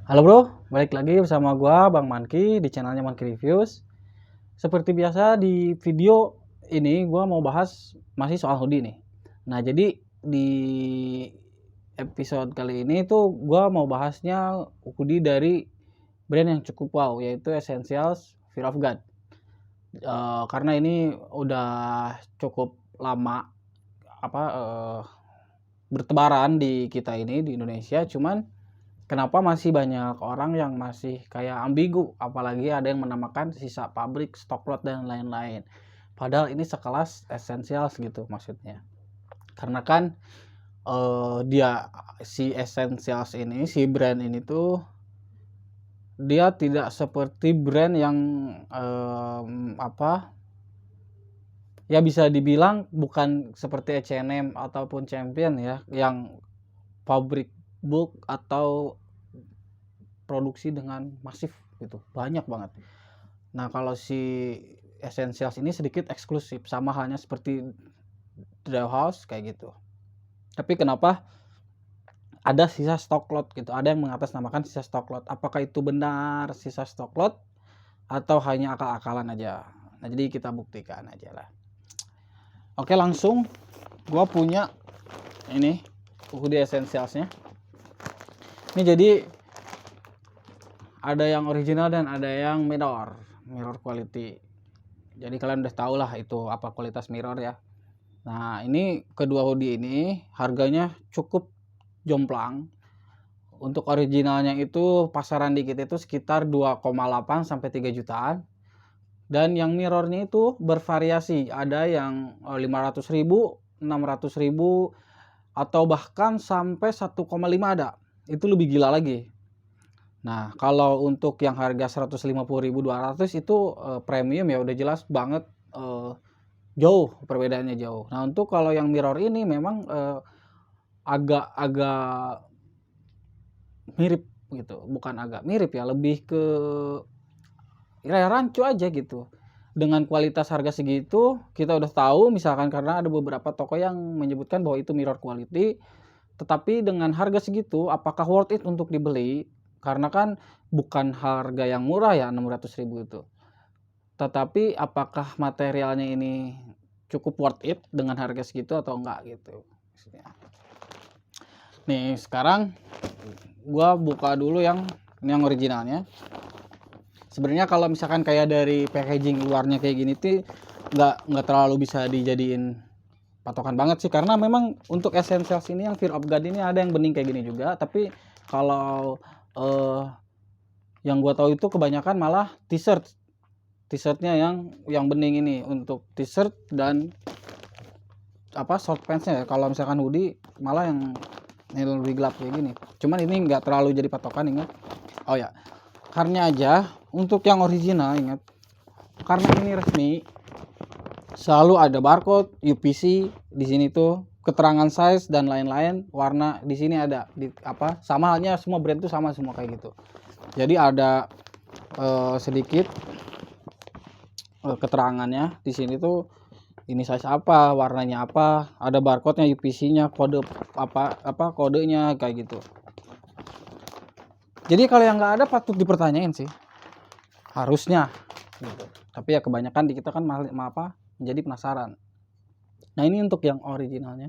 Halo bro, balik lagi bersama gua Bang Manki di channelnya Manki Reviews. Seperti biasa di video ini gua mau bahas masih soal hoodie nih. Nah, jadi di episode kali ini tuh gua mau bahasnya hoodie dari brand yang cukup wow, yaitu Essentials Fear of God. Karena ini udah cukup lama bertebaran di kita ini di Indonesia, cuman kenapa masih banyak orang yang masih kayak ambigu, apalagi ada yang menamakan sisa pabrik, stock lot dan lain-lain. Padahal ini sekelas Essentials gitu maksudnya. Karena kan dia si Essentials ini, si brand ini tuh dia tidak seperti brand yang ya bisa dibilang bukan seperti H&M ataupun Champion ya, yang pabrik bulk atau produksi dengan masif gitu, banyak banget. Nah, kalau si Essentials ini sedikit eksklusif, sama halnya seperti Draw House kayak gitu. Tapi kenapa ada sisa stock lot gitu? Ada yang mengatasnamakan sisa stock lot. Apakah itu benar sisa stock lot atau hanya akal-akalan aja? Nah, jadi kita buktikan aja lah. Oke, langsung gua punya ini hoodie Essentialsnya. Ini jadi ada yang original dan ada yang mirror quality. Jadi kalian udah tahu lah itu apa kualitas mirror ya. Nah, ini kedua hoodie ini harganya cukup jomplang. Untuk originalnya itu pasaran dikit itu sekitar 2,8 sampai 3 jutaan. Dan yang mirrornya itu bervariasi, ada yang 500.000, 600.000 atau bahkan sampai 1,5 ada. Itu lebih gila lagi. Nah, kalau untuk yang harga 150.000, 200 itu premium ya udah jelas banget, jauh perbedaannya jauh. Nah, untuk kalau yang mirror ini memang agak-agak mirip gitu, bukan agak mirip ya, lebih ke ya rancu aja gitu. Dengan kualitas harga segitu kita udah tahu, misalkan karena ada beberapa toko yang menyebutkan bahwa itu mirror quality, tetapi dengan harga segitu apakah worth it untuk dibeli? Karena kan bukan harga yang murah ya, 600.000 itu. Tetapi apakah materialnya ini cukup worth it dengan harga segitu atau enggak gitu. Nih, sekarang gua buka dulu yang originalnya. Sebenarnya kalau misalkan kayak dari packaging luarnya kayak gini tuh nggak terlalu bisa dijadiin patokan banget sih, karena memang untuk Essentials ini yang Fear of God ini ada yang bening kayak gini juga, tapi kalau yang gua tahu itu kebanyakan malah t-shirtnya yang bening ini untuk t-shirt dan short pantsnya ya. Kalau misalkan hoodie malah yang lebih gelap kayak gini, cuman ini nggak terlalu jadi patokan, ingat. Oh ya, karena aja untuk yang original ingat, karena ini resmi selalu ada barcode UPC di sini tuh, keterangan size dan lain-lain, warna di sini ada di sama halnya semua brand tuh sama semua kayak gitu. Jadi ada sedikit keterangannya di sini tuh, ini size apa, warnanya apa, ada barcode-nya, UPC-nya, kode kodenya kayak gitu. Jadi kalau yang nggak ada patut dipertanyain sih, harusnya gitu. Tapi ya kebanyakan di kita kan menjadi penasaran. Nah, ini untuk yang originalnya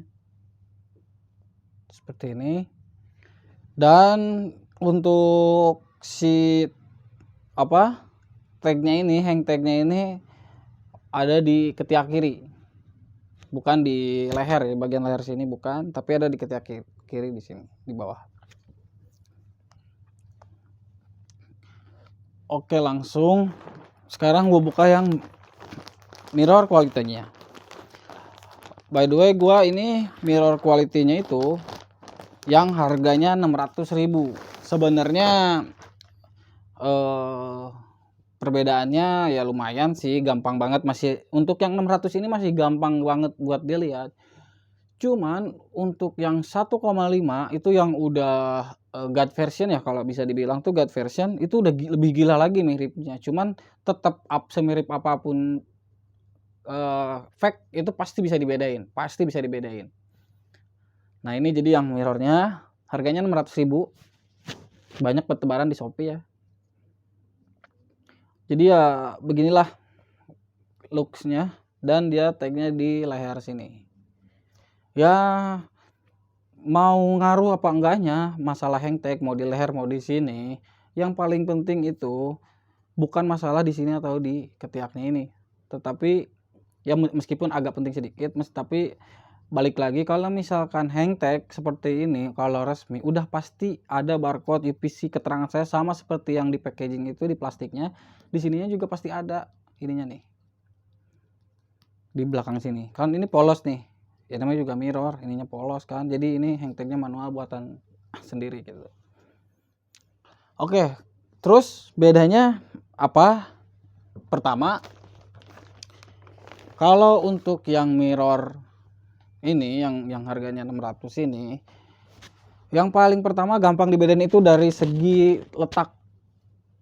seperti ini. Dan untuk si tagnya ini, hang tagnya ini ada di ketiak kiri, bukan di leher ya, bagian leher sini bukan, tapi ada di ketiak kiri di sini di bawah. Oke, langsung sekarang gue buka yang mirror quality-nya. By the way, gue ini mirror quality-nya itu yang harganya 600.000. Sebenarnya perbedaannya ya lumayan sih, gampang banget. Masih untuk yang 600 ini masih gampang banget buat dilihat. Cuman untuk yang 1,5 itu yang udah God version ya, kalau bisa dibilang tuh God version, itu udah lebih gila lagi miripnya. Cuman tetap semirip apapun fake itu pasti bisa dibedain, Nah, ini jadi yang mirrornya harganya 600.000. banyak bertebaran di Shopee ya. Jadi ya beginilah looksnya, dan dia tagnya di leher sini. Ya mau ngaruh apa enggaknya masalah hang tag mau di leher mau di sini, yang paling penting itu bukan masalah di sini atau di ketiaknya ini, tetapi ya meskipun agak penting sedikit, tapi balik lagi kalau misalkan hang tag seperti ini, kalau resmi udah pasti ada barcode UPC keterangan saya, sama seperti yang di packaging itu di plastiknya, di sininya juga pasti ada ininya nih di belakang sini kan. Ini polos nih ya, namanya juga mirror, ininya polos kan, jadi ini hang tagnya manual buatan sendiri gitu. Oke, terus bedanya apa? Pertama, kalau untuk yang mirror ini yang harganya 600 ini, yang paling pertama gampang dibedain itu dari segi letak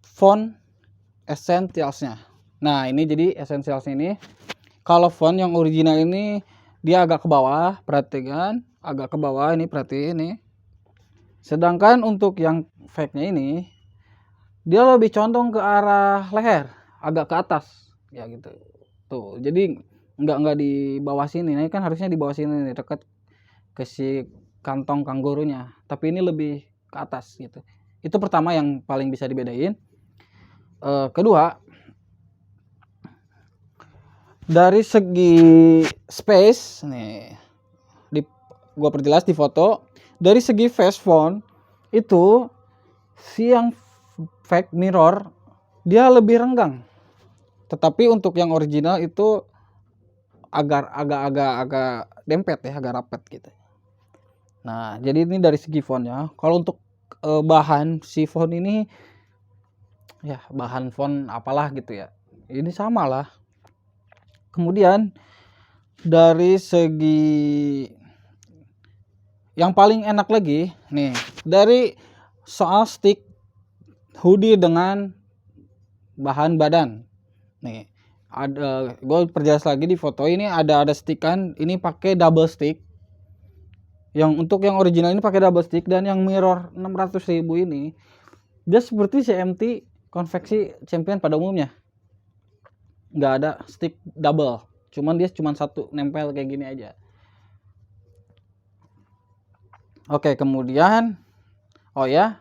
font essentialsnya. Nah ini jadi essentials ini, kalau font yang original ini dia agak ke bawah, perhatikan agak ke bawah ini, perhatiin ini. Sedangkan untuk yang fake-nya ini dia lebih condong ke arah leher, agak ke atas ya gitu tuh. Jadi nggak di bawah sini, ini kan harusnya di bawah sini nih, dekat ke si kantong kanggurunya, tapi ini lebih ke atas gitu. Itu pertama yang paling bisa dibedain. Kedua, dari segi space nih, gua perjelas di foto, dari segi face font itu si yang fake mirror dia lebih renggang, tetapi untuk yang original itu agak dempet ya, agak rapet gitu. Nah jadi ini dari segi fontnya. Kalau untuk bahan si font ini ya, bahan font apalah gitu ya, ini sama lah. Kemudian dari segi yang paling enak lagi nih, dari soal stick hoodie dengan bahan badan nih, ada gue perjelas lagi di foto ini, ada stickan ini pakai double stick. Yang untuk yang original ini pakai double stick, dan yang mirror 600.000 ini dia seperti CMT konveksi champion pada umumnya, nggak ada stick double, cuman dia cuma satu nempel kayak gini aja. Oke, kemudian oh ya,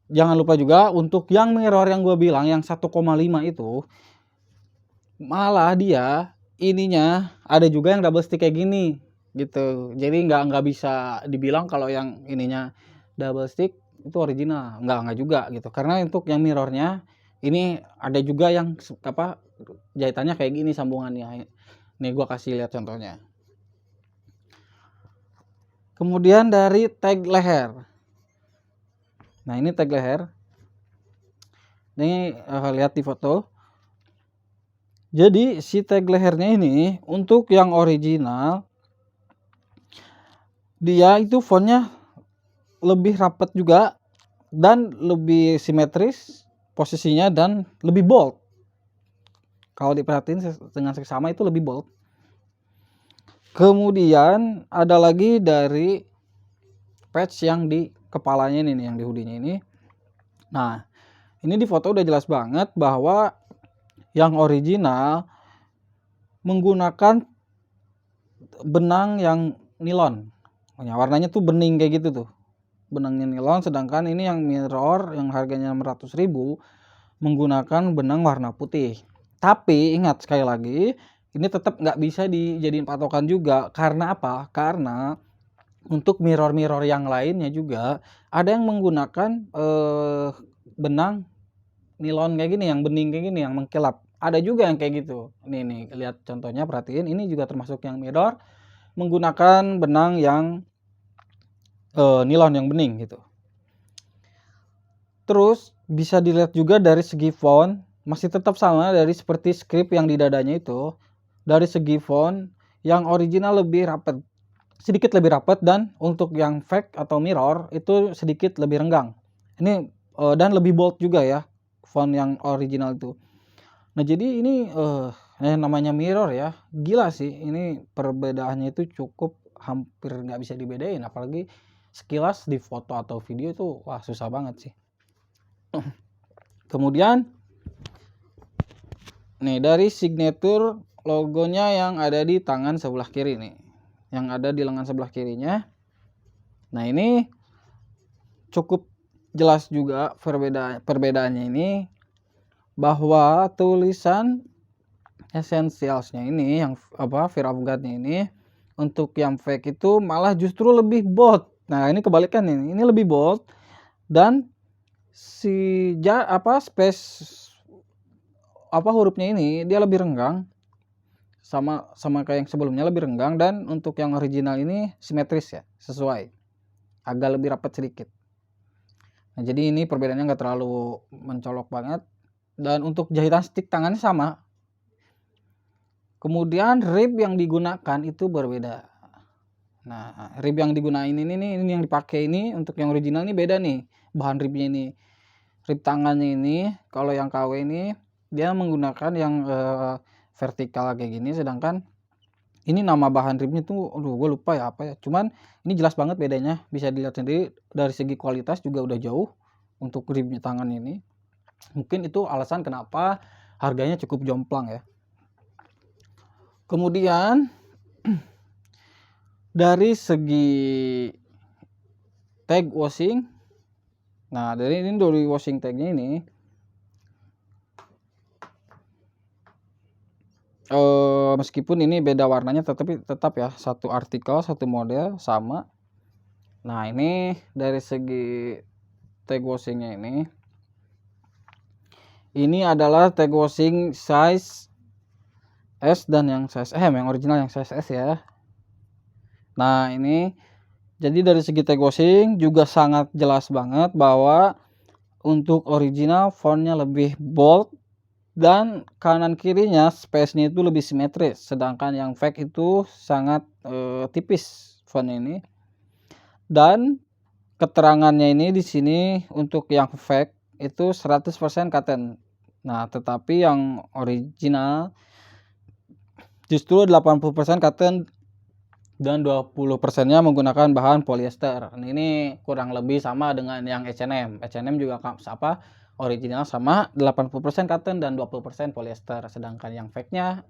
jangan lupa juga untuk yang mirror yang gue bilang yang 1,5 itu, malah dia ininya ada juga yang double stick kayak gini gitu. Jadi nggak bisa dibilang kalau yang ininya double stick itu original, nggak juga gitu. Karena untuk yang mirrornya ini ada juga yang apa, jahitannya kayak gini sambungannya. Nih gua kasih lihat contohnya. Kemudian dari tag leher, nah ini tag leher, ini lihat di foto. Jadi si tag lehernya ini untuk yang original dia itu fontnya lebih rapat juga dan lebih simetris posisinya dan lebih bold. Kalau diperhatiin dengan seksama itu lebih bold. Kemudian ada lagi dari patch yang di kepalanya ini nih, yang di hoodie-nya ini. Nah ini di foto udah jelas banget bahwa yang original menggunakan benang yang nilon. Warnanya tuh bening kayak gitu tuh, benangnya nilon. Sedangkan ini yang mirror yang harganya 600.000 menggunakan benang warna putih. Tapi ingat sekali lagi, ini tetap nggak bisa dijadiin patokan juga. Karena apa? Karena untuk mirror yang lainnya juga ada yang menggunakan benang nilon kayak gini, yang bening kayak gini, yang mengkilap. Ada juga yang kayak gitu. Nih lihat contohnya, perhatiin, ini juga termasuk yang mirror menggunakan benang yang nilon yang bening gitu. Terus bisa dilihat juga dari segi font masih tetap sama, dari seperti script yang di dadanya itu. Dari segi font yang original lebih rapat, sedikit lebih rapat, dan untuk yang fake atau mirror itu sedikit lebih renggang. Ini dan lebih bold juga ya font yang original itu. Nah jadi ini namanya mirror ya, gila sih, ini perbedaannya itu cukup hampir nggak bisa dibedain. Apalagi sekilas di foto atau video itu wah susah banget sih. Kemudian nih dari signature logonya yang ada di tangan sebelah kiri nih, yang ada di lengan sebelah kirinya. Nah ini cukup jelas juga perbedaannya ini, bahwa tulisan essentialsnya ini yang Fear of God-nya ini untuk yang fake itu malah justru lebih bold. Nah ini kebalikan ini lebih bold, dan si space hurufnya ini dia lebih renggang, sama kayak yang sebelumnya lebih renggang, dan untuk yang original ini simetris ya, sesuai, agak lebih rapat sedikit. Nah jadi ini perbedaannya nggak terlalu mencolok banget, dan untuk jahitan stick tangannya sama. Kemudian rib yang digunakan itu berbeda. Nah rib yang digunakan ini yang dipakai ini untuk yang original ini beda nih bahan ribnya ini. Rib tangannya ini kalau yang KW ini dia menggunakan yang vertikal kayak gini, sedangkan ini nama bahan ribnya tuh gue lupa ya apa ya, cuman ini jelas banget bedanya, bisa dilihat sendiri. Dari segi kualitas juga udah jauh untuk ribnya tangan ini. Mungkin itu alasan kenapa harganya cukup jomplang ya. Kemudian dari segi tag washing, nah dari washing tagnya ini meskipun ini beda warnanya, tetapi tetap ya satu artikel satu model sama. Nah ini dari segi tag washingnya ini adalah tag washing size S dan yang size M, yang original yang size S ya. Nah ini jadi dari segi tag washing juga sangat jelas banget bahwa untuk original fontnya lebih bold, dan kanan kirinya space-nya itu lebih simetris, sedangkan yang fake itu sangat tipis font ini. Dan keterangannya ini di sini untuk yang fake itu 100% katen. Nah tetapi yang original justru 80% katen dan 20%-nya menggunakan bahan polyester. Ini kurang lebih sama dengan yang H&M. H&M juga original sama 80% katen dan 20% polyester, sedangkan yang fake-nya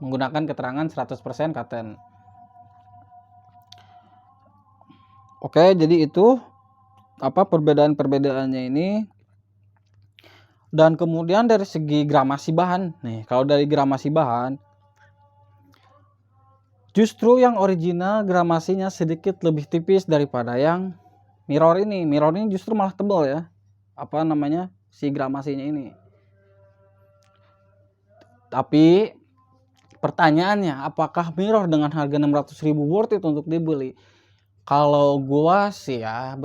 menggunakan keterangan 100% katen. Oke, jadi itu perbedaan-perbedaannya ini. Dan kemudian dari segi gramasi bahan. Nih, kalau dari gramasi bahan justru yang original gramasinya sedikit lebih tipis daripada yang mirror ini. Mirror ini justru malah tebal ya. Si gramasinya ini. Tapi pertanyaannya, apakah mirror dengan harga 600.000 worth it untuk dibeli? Kalau gua sih ya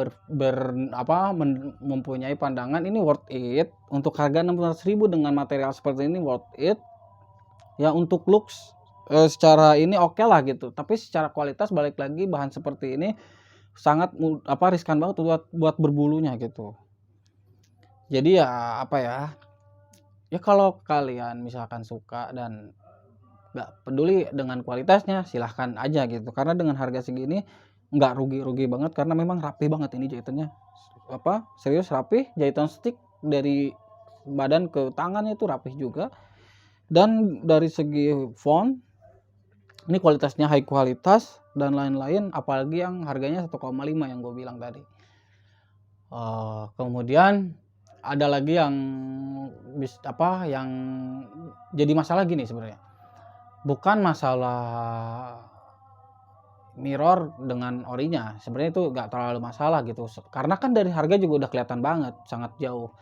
mempunyai pandangan ini worth it. Untuk harga 600.000 dengan material seperti ini worth it. Ya untuk looks secara ini oke lah gitu, tapi secara kualitas balik lagi bahan seperti ini sangat riskan banget buat berbulunya gitu. Jadi ya kalau kalian misalkan suka dan nggak peduli dengan kualitasnya, silahkan aja gitu, karena dengan harga segini nggak rugi banget, karena memang rapi banget ini jahitannya. Serius rapi, jahitan stick dari badan ke tangannya itu rapi juga. Dan dari segi font ini kualitasnya high kualitas dan lain-lain, apalagi yang harganya 1,5 yang gue bilang tadi. Kemudian ada lagi yang yang jadi masalah gini sebenarnya. Bukan masalah mirror dengan orinya, sebenarnya itu gak terlalu masalah gitu, karena kan dari harga juga udah kelihatan banget sangat jauh.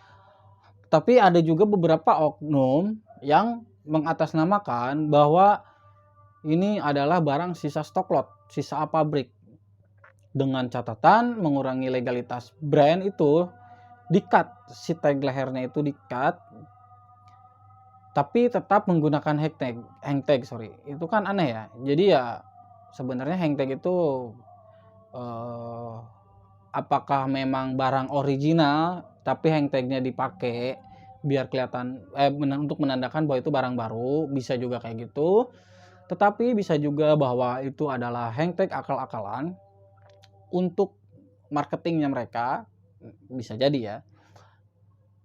Tapi ada juga beberapa oknum yang mengatasnamakan bahwa ini adalah barang sisa stock lot, sisa pabrik, dengan catatan mengurangi legalitas brand itu, di-cut si tag lehernya itu di-cut, tapi tetap menggunakan hang tag. Itu kan aneh ya. Jadi ya sebenarnya hang tag itu apakah memang barang original tapi hang tagnya dipakai biar kelihatan untuk menandakan bahwa itu barang baru, bisa juga kayak gitu. Tetapi bisa juga bahwa itu adalah hang tag akal-akalan untuk marketingnya mereka, bisa jadi ya.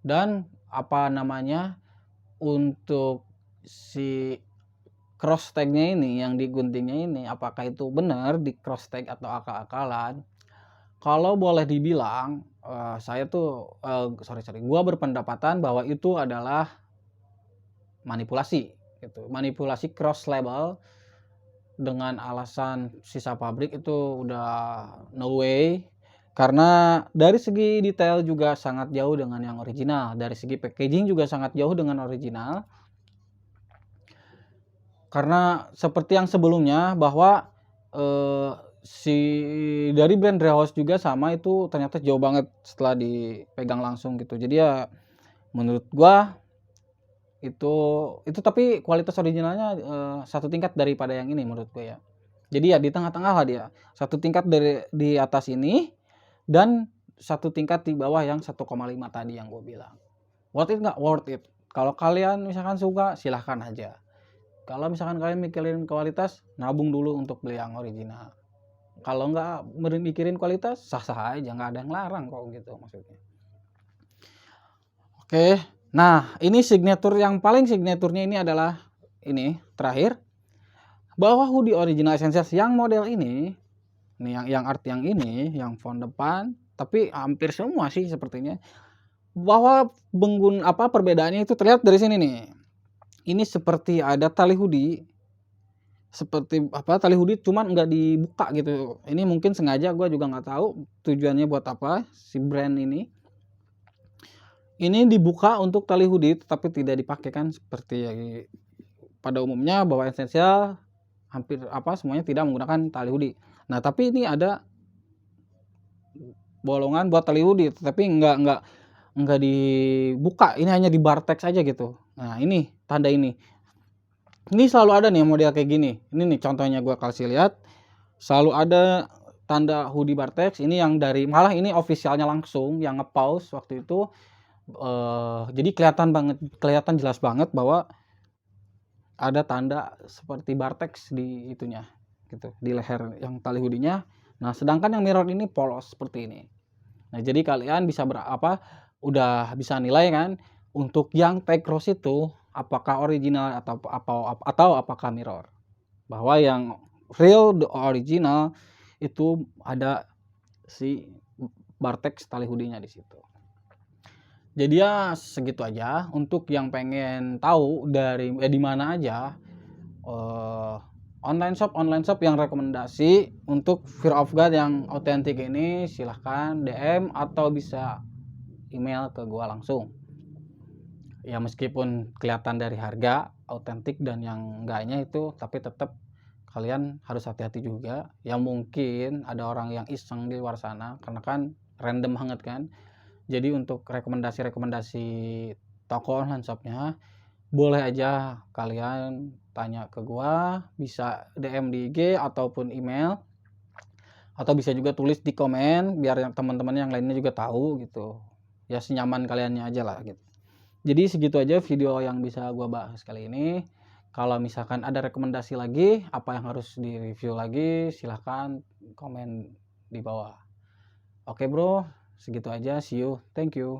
Dan apa namanya, untuk si cross tag-nya ini yang diguntingnya ini apakah itu benar di cross tag atau akal-akalan? Kalau boleh dibilang, saya tuh gua berpendapatan bahwa itu adalah manipulasi gitu. Manipulasi cross label dengan alasan sisa pabrik itu udah no way. Karena dari segi detail juga sangat jauh dengan yang original, dari segi packaging juga sangat jauh dengan original. Karena seperti yang sebelumnya bahwa si dari brand Rehouse juga sama itu ternyata jauh banget setelah dipegang langsung gitu. Jadi ya menurut gua itu tapi kualitas originalnya satu tingkat daripada yang ini menurut gua ya. Jadi ya di tengah-tengah lah dia. Satu tingkat di atas ini dan satu tingkat di bawah yang 1,5 tadi yang gue bilang. Worth it nggak? Worth it. Kalau kalian misalkan suka silahkan aja. Kalau misalkan kalian mikirin kualitas, nabung dulu untuk beli yang original. Kalau nggak mikirin kualitas, sah-sah aja, nggak ada yang larang kok gitu maksudnya. Oke, nah ini yang paling signaturnya ini adalah ini terakhir, bahwa hoodie original Essentials yang model ini yang art yang ini, yang font depan, tapi hampir semua sih sepertinya, bahwa perbedaannya itu terlihat dari sini nih. Ini seperti ada tali hoodie, tali hoodie cuman nggak dibuka gitu. Ini mungkin sengaja, gue juga nggak tahu tujuannya buat apa si brand ini. Ini dibuka untuk tali hoodie tetapi tidak dipakai kan, seperti pada umumnya bahwa Essential hampir semuanya tidak menggunakan tali hoodie. Nah tapi ini ada bolongan buat tali hoodie tapi nggak dibuka, ini hanya di bartex aja gitu. Nah ini tanda ini selalu ada nih model kayak gini. Ini nih contohnya gue kasih lihat, selalu ada tanda hoodie bartex ini yang dari, malah ini officialnya langsung yang nge-pause waktu itu. Jadi kelihatan jelas banget bahwa ada tanda seperti bartex di itunya gitu, di leher yang tali hoodie-nya. Nah sedangkan yang mirror ini polos seperti ini. Nah jadi kalian bisa udah bisa nilai kan untuk yang tag cross itu apakah original atau apakah mirror, bahwa yang real the original itu ada si bartex tali hoodie-nya di situ. Jadi ya segitu aja untuk yang pengen tahu dari di mana aja online shop yang rekomendasi untuk Fear of God yang otentik ini, silahkan DM atau bisa email ke gua langsung. Ya meskipun kelihatan dari harga autentik dan yang enggaknya itu, tapi tetap kalian harus hati-hati juga. Ya mungkin ada orang yang iseng di luar sana karena kan random banget kan. Jadi untuk rekomendasi toko online shopnya boleh aja kalian tanya ke gua, bisa DM di IG ataupun email, atau bisa juga tulis di komen biar teman-teman yang lainnya juga tahu gitu. Ya senyaman kaliannya aja lah gitu. Jadi segitu aja video yang bisa gua bahas kali ini. Kalau misalkan ada rekomendasi lagi, apa yang harus direview lagi, silahkan komen di bawah. Oke bro, segitu aja. See you. Thank you.